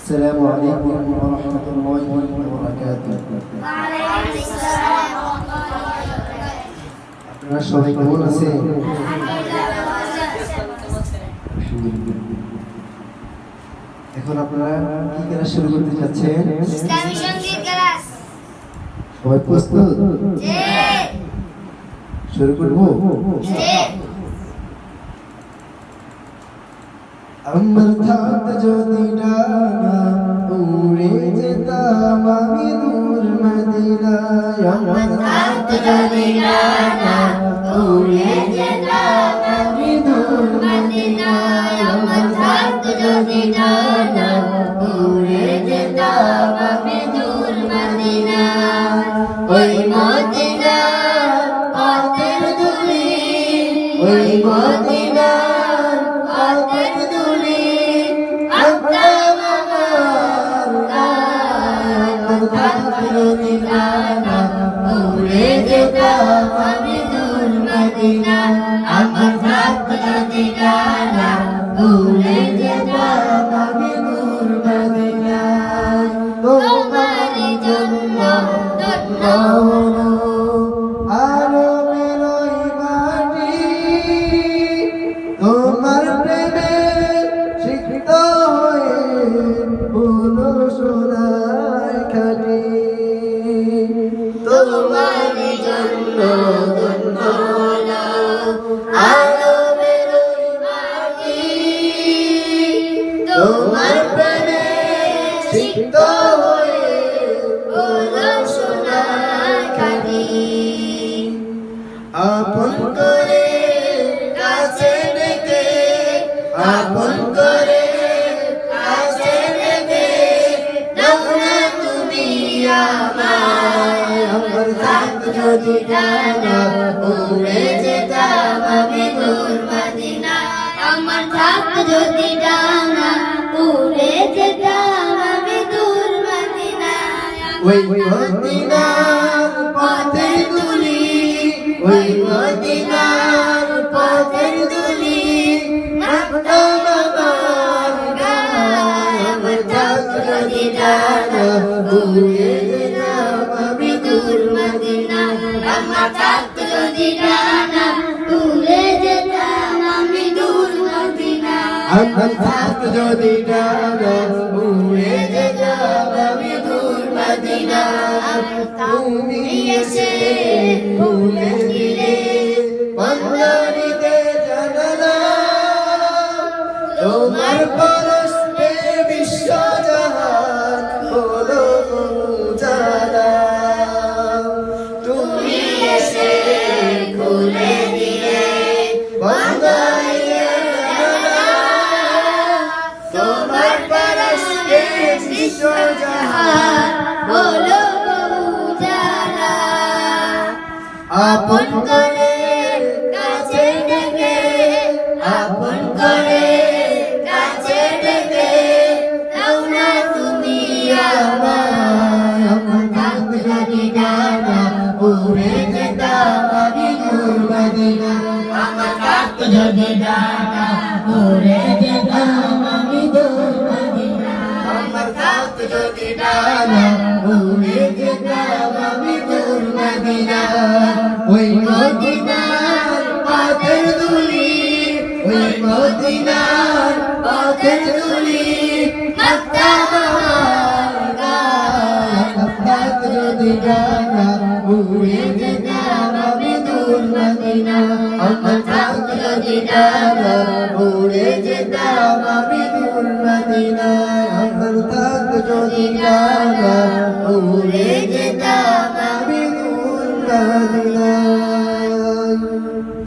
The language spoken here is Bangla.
السلام عليكم ورحمة الله وبركاته. وعليكم السلام ورحمة الله وبركاته. আপনারা সবাই কেমন আছেন? এখন আপনারা কি ক্লাস শুরু করতে যাচ্ছেন? ইসলামী সঙ্গীত ক্লাস। সবাই প্রস্তুত? জি। শুরু করব? জি। আমার থাকতে যদি ডানা উড়ে যেতাম আমি দূর মদিনায়। আমার থাকতে যদি ডানা উড়ে যেতাম আমি দূর মদিনায়। আমার থাকতে যদি ডানা উড়ে যেতাম আমি দূর মদিনায়। ওই মদিনার পথের ধুলি, ওই মদিনার পথের ধুলি আঁকতাম আমার গায়ে। আমার থাকতে যদি ডানা উড়ে যেতাম আমি দূর মদিনায়। আমার থাকতে যদি ডানা উড়ে যেতাম আমি দূর মদিনায়। তোমার জন্য ধন্য হলো আরবের ওই মাটি, তোমার প্রেমে সিক্ত হয়ে হলো সোনায় খাঁটি। তোমার জন্য ধন্য হলো আরবের ওই মাটি, তোমার প্রেমে সিক্ত হয়ে হলো সোনায় খাঁটি। আপন করে কাছে ডেকে, আপন করে কাছে ডেকে নাও না তুমি আমায়। আমার থাকতে যদি ডানা উড়ে যেতাম আমি দূর মদিনায়। আমার থাকতে যদি ডানা উড়ে যেতাম আমি দূর মদিনায়। ওই মদিনার পথের ধুলি, ওই মদিনার পথের ধুলি আঁকতাম আমার গায়ে। আমার থাকতে যদি ডানা উড়ে যেতাম আমি দূর মদিনায়। আমার থাকতে যদি ডানা উড়ে যেতাম আমি দূর মদিনায়। আমার থাকতে যদি ডানা উড়ে যেতাম আমি দূর মদিনায়। তুমি এসে খুলে দিলে বন্দরিতে জানালা, তোমার পরশে বিশ্ব জাহান হলো উজালা। তুমি এসে খুলে দিলে বন্দরিতে জানালা, তোমার পরশে বিশ্ব জাহান হলো উজালা। আপন করে কাছে ডেকে, আপন করে কাছে ডেকে নাও না তুমি আমায়। আমার থাকতে যদি ডানা উড়ে যেতাম আমি দূর মদিনায়। আমার থাকতে যদি ডানা উড়ে যেতাম আমি দূর মদিনায়। আমার থাকতে যদি ডানা উড়ে যেতাম আমি দূর মদিনায়। ওই মদিনার পথের ধুলি, ওই মদিনার পথের ধুলি আঁকতাম আমার গায়ে। আমার থাকতে যদি ডানা উড়ে যেতাম আমি দূর মদিনায়। আমার থাকতে যদি ডানা উড়ে যেতাম আমি দূর মদিনায়। আমার থাকতে যদি ডানা